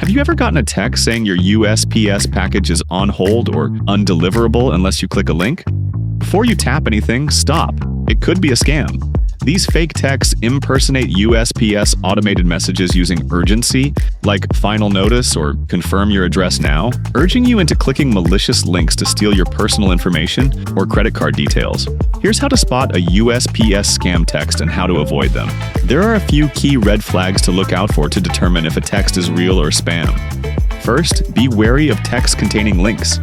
Have you ever gotten a text saying your USPS package is on hold or undeliverable unless you click a link? Before you tap anything, stop. It could be a scam. These fake texts impersonate USPS automated messages using urgency, like final notice or confirm your address now, urging you into clicking malicious links to steal your personal information or credit card details. Here's how to spot a USPS scam text and how to avoid them. There are a few key red flags to look out for to determine if a text is real or spam. First, be wary of texts containing links.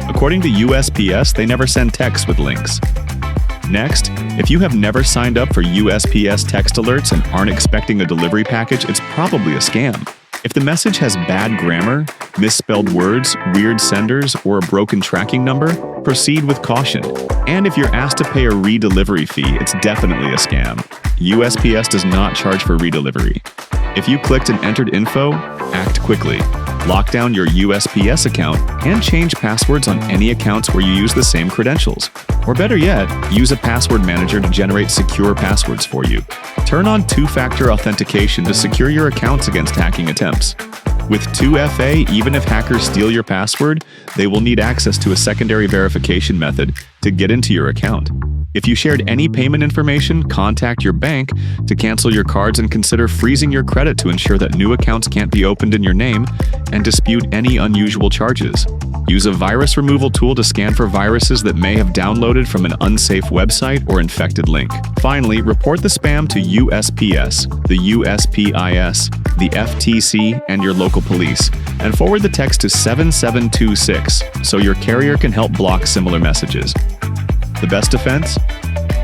According to USPS, they never send texts with links. Next, if you have never signed up for USPS text alerts and aren't expecting a delivery package, it's probably a scam. If the message has bad grammar, misspelled words, weird senders, or a broken tracking number, proceed with caution. And if you're asked to pay a redelivery fee, it's definitely a scam. USPS does not charge for redelivery. If you clicked and entered info, act quickly. Lock down your USPS account and change passwords on any accounts where you use the same credentials. Or better yet, use a password manager to generate secure passwords for you. Turn on two-factor authentication to secure your accounts against hacking attempts. With 2FA, even if hackers steal your password, they will need access to a secondary verification method to get into your account. If you shared any payment information, contact your bank to cancel your cards and consider freezing your credit to ensure that new accounts can't be opened in your name, and dispute any unusual charges. Use a virus removal tool to scan for viruses that may have downloaded from an unsafe website or infected link. Finally, report the spam to USPS, the USPIS, the FTC, and your local police, and forward the text to 7726 so your carrier can help block similar messages. The best defense?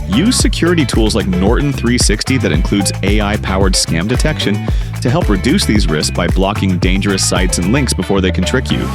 Use security tools like Norton 360 that includes AI-powered scam detection to help reduce these risks by blocking dangerous sites and links before they can trick you.